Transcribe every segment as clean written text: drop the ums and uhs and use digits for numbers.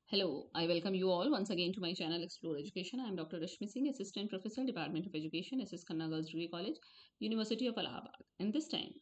Hello, I welcome you all once again to my channel Explore Education. I am Dr. Rashmi Singh, Assistant Professor, Department of Education, SS Khanna Girls Degree College, University of Allahabad. And this time,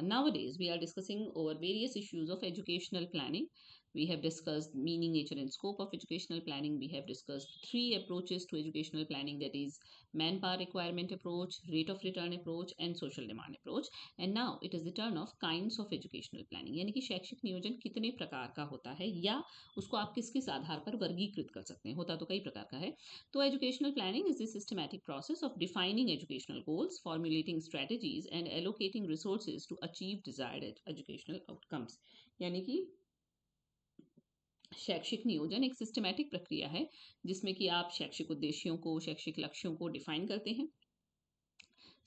nowadays, we are discussing over various issues of educational planning. We have discussed meaning, nature, and scope of educational planning. We have discussed three approaches to educational planning, that is, manpower requirement approach, rate of return approach, and social demand approach. And now it is the turn off kinds of educational planning, यानी कि शैक्षिक नियोजन कितने प्रकार का होता है या उसको आप किस किस आधार पर वर्गीकृत कर सकते हैं, होता तो कई प्रकार का है। तो educational planning is the systematic process of defining educational goals, formulating strategies and allocating resources to achieve desired educational outcomes. यानी कि शैक्षिक नियोजन एक सिस्टमैटिक प्रक्रिया है जिसमें कि आप शैक्षिक उद्देश्यों को, शैक्षिक लक्ष्यों को डिफाइन करते हैं,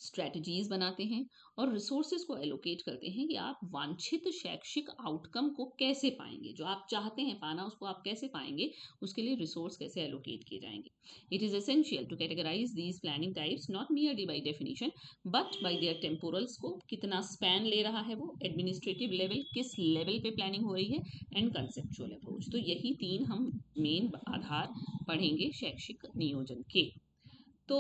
स्ट्रैटेजीज बनाते हैं और रिसोर्सेज को एलोकेट करते हैं कि आप वांछित शैक्षिक आउटकम को कैसे पाएंगे, जो आप चाहते हैं पाना उसको आप कैसे पाएंगे, उसके लिए रिसोर्स कैसे एलोकेट किए जाएंगे। It is essential to categorize these planning types not merely by definition but by their temporal scope, कितना स्पैन ले रहा है वो, एडमिनिस्ट्रेटिव लेवल किस लेवल पे प्लानिंग हो रही है, एंड कंसेप्चुअल अप्रोच। तो यही तीन हम मेन आधार पढ़ेंगे शैक्षिक नियोजन के। तो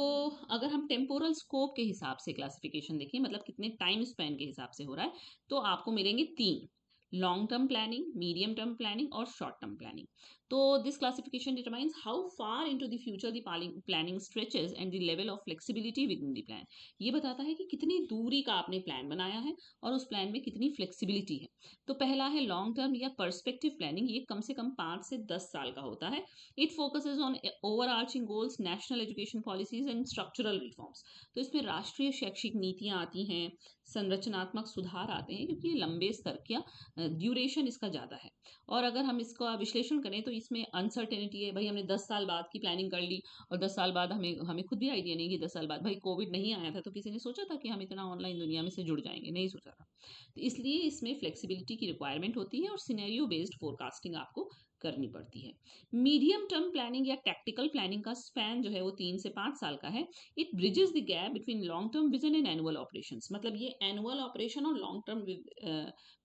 अगर हम टेम्पोरल स्कोप के हिसाब से क्लासिफिकेशन देखें, मतलब कितने टाइम स्पैन के हिसाब से हो रहा है, तो आपको मिलेंगे तीन: long term planning, medium term planning और शॉर्ट टर्म प्लानिंग। तो this classification determines how far into the future the planning stretches and the level of flexibility with in the plan. ये बताता है कि कितनी दूरी का आपने प्लान बनाया है और उस प्लान में कितनी फ्लेक्सिबिलिटी है। तो पहला है लॉन्ग टर्म या पर्सपेक्टिव प्लानिंग, ये कम से कम 5 से 10 साल का होता है। It focuses on overarching goals, national education policies and structural reforms. तो इसमें राष्ट्रीय शैक्षिक नीतियां आती हैं, संरचनात्मक सुधार आते हैं, क्योंकि ये लंबे स्तर का ड्यूरेशन इसका ज़्यादा है। और अगर हम इसका विश्लेषण करें तो इसमें अनसर्टेनिटी है, भाई हमने 10 साल बाद की प्लानिंग कर ली और 10 साल बाद हमें हमें खुद भी आइडिया नहीं कि 10 साल बाद, भाई कोविड नहीं आया था तो किसी ने सोचा था कि हम इतना ऑनलाइन दुनिया में से जुड़ जाएंगे, नहीं सोचा था। तो इसलिए इसमें फ्लेक्सिबिलिटी की रिक्वायरमेंट होती है और सिनेरियो बेस्ड फोरकास्टिंग आपको करनी पड़ती है। मीडियम टर्म प्लानिंग या टैक्टिकल प्लानिंग का स्पैन जो है वो 3 से 5 साल का है। It bridges the gap between long term vision and annual operations, मतलब ये एनुअल ऑपरेशन और लॉन्ग टर्म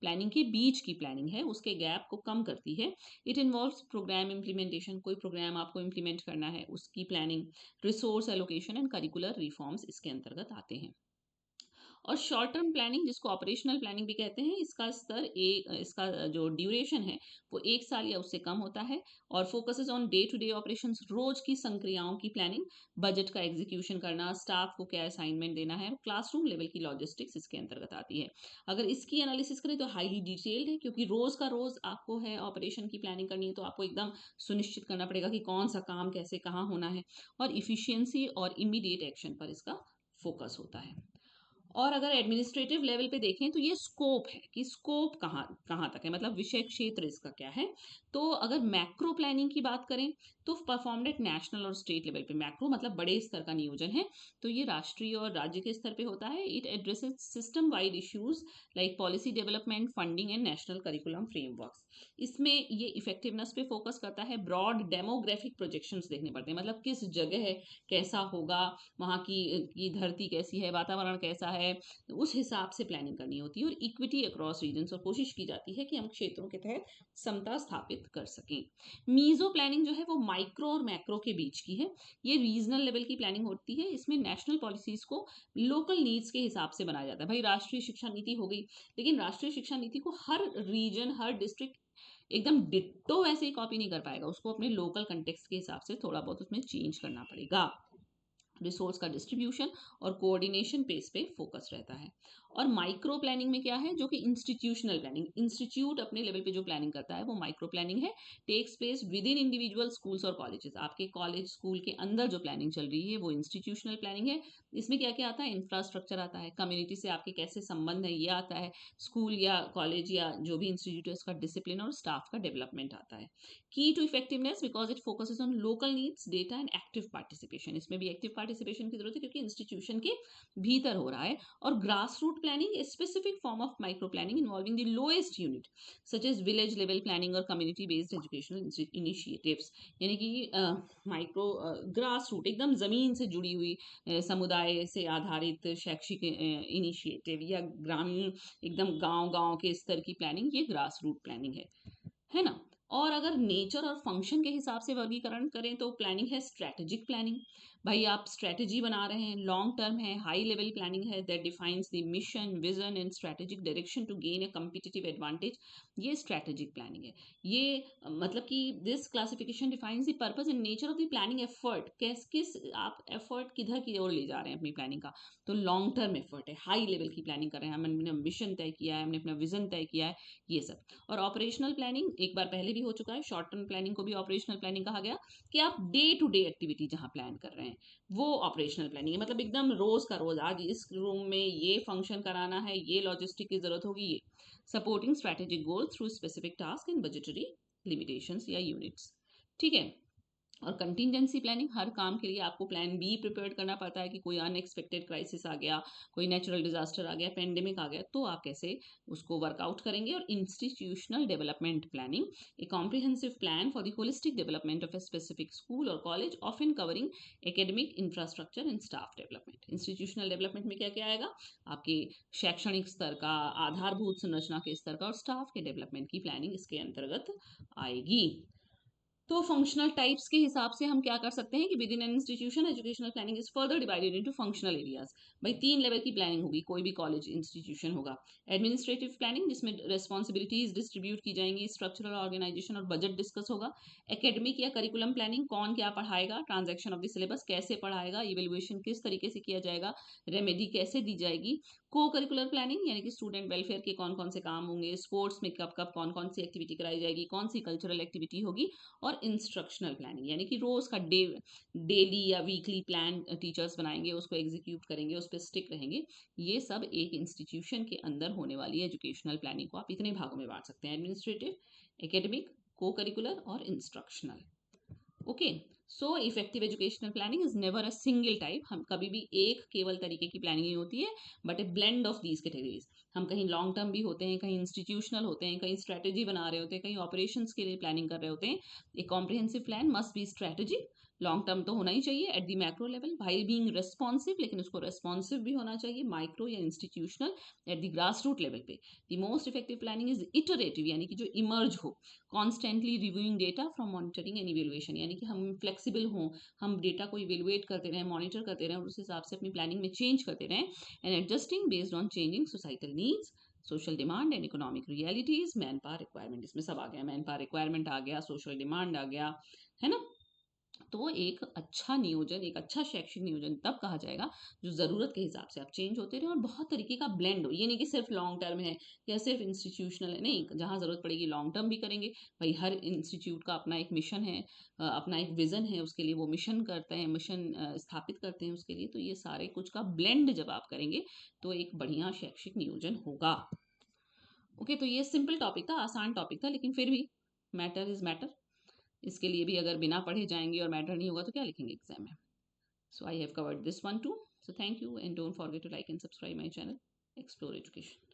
प्लानिंग के बीच की प्लानिंग है, उसके गैप को कम करती है। इट इन्वॉल्व्स प्रोग्राम इम्प्लीमेंटेशन, कोई प्रोग्राम आपको इम्प्लीमेंट करना है उसकी planning, resource allocation and curricular reforms इसके अंतर्गत आते हैं। और शॉर्ट टर्म प्लानिंग, जिसको ऑपरेशनल प्लानिंग भी कहते हैं, इसका स्तर एक, इसका जो ड्यूरेशन है वो 1 साल या उससे कम होता है और focuses on day to day operations, रोज की संक्रियाओं की प्लानिंग, बजट का एग्जीक्यूशन करना, स्टाफ को क्या असाइनमेंट देना है, क्लासरूम लेवल की लॉजिस्टिक्स इसके अंतर्गत आती है। अगर इसकी एनालिसिस करें तो हाईली डिटेल्ड है, क्योंकि रोज का रोज आपको है ऑपरेशन की प्लानिंग करनी है, तो आपको एकदम सुनिश्चित करना पड़ेगा कि कौन सा काम कैसे कहाँ होना है, और इफिशियंसी और इमीडिएट एक्शन पर इसका फोकस होता है। और अगर एडमिनिस्ट्रेटिव लेवल पे देखें तो ये स्कोप है कि स्कोप कहाँ कहाँ तक है, मतलब विषय क्षेत्र इसका क्या है। तो अगर मैक्रो प्लानिंग की बात करें तो परफॉर्म्ड एट नेशनल और स्टेट लेवल पे, मैक्रो मतलब बड़े स्तर का नियोजन है, तो ये राष्ट्रीय और राज्य के स्तर पे होता है। It addresses system wide issues like policy development, funding and national curriculum frameworks. इसमें ये इफेक्टिवनेस पे फोकस करता है। ब्रॉड डेमोग्राफिक प्रोजेक्शंस देखने पड़ते हैं, मतलब किस जगह है, कैसा होगा, वहाँ की धरती कैसी है, वातावरण कैसा है, उस हिसाब से प्लानिंग करनी होती है। और इक्विटी अक्रॉस रीजन्स, और कोशिश की जाती है कि हम क्षेत्रों के तहत समता स्थापित कर सकें। मीजो प्लानिंग जो है वो माइक्रो और मैक्रो के बीच की है। ये रीजनल लेवल की प्लानिंग होती है। इसमें नेशनल पॉलिसीज को लोकल नीड्स के हिसाब से बनाया जाता है। भाई राष्ट्रीय शिक्षा नीति हो गई, लेकिन राष्ट्रीय शिक्षा नीति को हर रीजन, हर डिस्ट्रिक्ट एकदम डिट्टो वैसे ही कॉपी नहीं कर पाएगा, उसको अपने लोकल कंटेक्स्ट के हिसाब से थोड़ा बहुत उसमें चेंज करना पड़ेगा। रिसोर्स का डिस्ट्रीब्यूशन और कोऑर्डिनेशन पेस पे फोकस रहता है। और माइक्रो प्लानिंग में क्या है, जो कि इंस्टीट्यूशनल प्लानिंग, इंस्टीट्यूट अपने लेवल पे जो प्लानिंग करता है वो माइक्रो प्लानिंग है। Takes place within individual schools और कॉलेजेस, आपके कॉलेज स्कूल के अंदर जो प्लानिंग चल रही है वो इंस्टीट्यूशनल प्लानिंग है। इसमें क्या क्या आता है, इंफ्रास्ट्रक्चर आता है, कम्युनिटी से आपके कैसे संबंध है ये आता है, स्कूल या कॉलेज या जो भी इंस्टीट्यूट है उसका डिसिप्लिन और स्टाफ का डेवलपमेंट आता है। Key to effectiveness because it focuses on local needs, data and active participation, इसमें भी एक्टिव पार्टिसिपेशन की जरूरत है क्योंकि इंस्टीट्यूशन के भीतर हो रहा है। और grass root planning, specific form of micro planning involving the lowest unit such as village level planning और कम्युनिटी बेस्ड एजुकेशनल इनिशिएटिव्स। यानी कि माइक्रो ग्रास रूट, एकदम जमीन से जुड़ी हुई समुदाय से आधारित शैक्षिक इनिशिएटिव या ग्रामीण एकदम गांव गांव के स्तर की प्लानिंग, ये ग्रास रूट प्लानिंग है ना। और अगर नेचर और फंक्शन के हिसाब से वर्गीकरण करें तो प्लानिंग है स्ट्रैटेजिक प्लानिंग। भाई आप स्ट्रैटेजी बना रहे हैं, लॉन्ग टर्म है, हाई लेवल प्लानिंग है that defines the mission, vision and strategic direction to gain a competitive advantage, ये स्ट्रैटेजिक प्लानिंग है। ये मतलब कि this classification defines the purpose and nature of the planning effort, किस आप effort किधर की ओर ले जा रहे हैं अपनी प्लानिंग का। तो लॉन्ग टर्म एफर्ट है, हाई लेवल की प्लानिंग कर रहे हैं, हमने मिशन तय किया है, हमने अपना विजन तय किया है, ये सब। और ऑपरेशनल प्लानिंग एक बार पहले भी हो चुका है, शॉर्ट टर्म प्लानिंग को भी ऑपरेशनल प्लानिंग कहा गया, कि आप डे टू डे एक्टिविटी जहां प्लान कर रहे हैं वो ऑपरेशनल प्लानिंग है। मतलब एकदम रोज का रोज, आज इस रूम में ये फंक्शन कराना है, ये लॉजिस्टिक की जरूरत होगी, ये supporting strategic goal through specific task and budgetary limitations या यूनिट्स। ठीक है। और कंटिजेंसी प्लानिंग, हर काम के लिए आपको प्लान बी प्रिपेयर करना पड़ता है कि कोई अनएक्सपेक्टेड क्राइसिस आ गया, कोई नेचुरल डिजास्टर आ गया, पेंडेमिक आ गया, तो आप कैसे उसको वर्कआउट करेंगे। और institutional development planning, a comprehensive plan for the holistic development of a specific school और college, often covering academic infrastructure and staff development. Institutional development में क्या क्या आएगा, आपके शैक्षणिक स्तर का, आधारभूत संरचना के स्तर का और स्टाफ के डेवलपमेंट की प्लानिंग इसके अंतर्गत आएगी। तो फंक्शनल टाइप्स के हिसाब से हम क्या कर सकते हैं कि with in an institution educational planning is further divided into functional areas. भाई 3 लेवल की प्लानिंग होगी, कोई भी कॉलेज इंस्टीट्यूशन होगा। एडमिनिस्ट्रेटिव प्लानिंग, जिसमें रिस्पॉन्सिबिलिटीज डिस्ट्रीब्यूट की जाएंगी, स्ट्रक्चरल ऑर्गेनाइजेशन और बजट डिस्कस होगा। एकेडमिक या करिकुलम प्लानिंग, कौन क्या पढ़ाएगा, ट्रांजेक्शन ऑफ द सिलेबस कैसे पढ़ाएगा, इवेल्युएशन किस तरीके से किया जाएगा, रेमेडी कैसे दी जाएगी। को करिकुलर प्लानिंग, यानी कि स्टूडेंट वेलफेयर के कौन कौन से काम होंगे, स्पोर्ट्स में कब कब कौन कौन सी एक्टिविटी कराई जाएगी, कौन सी कल्चरल एक्टिविटी होगी। और इंस्ट्रक्शनल प्लानिंग, यानी कि रोज का डेली या वीकली प्लान टीचर्स बनाएंगे, उसको एग्जीक्यूट करेंगे, उस पर स्टिक रहेंगे। ये सब एक इंस्टीट्यूशन के अंदर होने वाली एजुकेशनल प्लानिंग को आप इतने भागों में बांट सकते हैं, एडमिनिस्ट्रेटिव, एकेडमिक, को करिकुलर और instructional. Okay. So effective educational planning is never a single type, हम कभी भी एक केवल तरीके की प्लानिंग नहीं होती है, but A blend of these categories. हम कहीं लॉन्ग टर्म भी होते हैं, कहीं इंस्टीट्यूशनल होते हैं, कहीं स्ट्रेटेजी बना रहे होते हैं, कहीं ऑपरेशंस के लिए प्लानिंग कर रहे होते हैं। A comprehensive plan must be strategic, long term तो होना ही चाहिए at the macro level, by being responsive, लेकिन उसको रेस्पॉन्सिव भी होना चाहिए माइक्रो या institutional at the grass root level पे। The most effective planning is iterative, यानी कि जो इमर्ज हो, constantly reviewing data from monitoring and evaluation, यानी कि हम फ्लेक्सिबल हों, हम डेटा को इवेल्युएट करते रहें, मॉनिटर करते रहें और उस हिसाब से अपनी प्लानिंग में चेंज करते रहें, and adjusting based on changing societal needs, social demand and economic realities, man power requirement, इसमें सब आ गया, मैन पावर रिक्वायरमेंट आ गया, सोशल डिमांड आ गया, है ना। तो एक अच्छा नियोजन, एक अच्छा शैक्षिक नियोजन तब कहा जाएगा जो ज़रूरत के हिसाब से आप चेंज होते रहे और बहुत तरीके का ब्लेंड हो। ये नहीं कि सिर्फ लॉन्ग टर्म है या सिर्फ इंस्टीट्यूशनल है, नहीं, जहाँ ज़रूरत पड़ेगी लॉन्ग टर्म भी करेंगे। भाई हर इंस्टीट्यूट का अपना एक मिशन है, अपना एक विज़न है, उसके लिए वो मिशन करते हैं, मिशन स्थापित करते हैं उसके लिए। तो ये सारे कुछ का ब्लेंड जब आप करेंगे तो एक बढ़िया शैक्षिक नियोजन होगा। ओके, तो ये सिंपल टॉपिक था, आसान टॉपिक था, लेकिन फिर भी मैटर इज़ मैटर। इसके लिए भी अगर बिना पढ़े जाएंगे और मैटर नहीं होगा तो क्या लिखेंगे एग्जाम में। So I have covered this one too. So thank you and don't forget to like and subscribe my channel, Explore Education.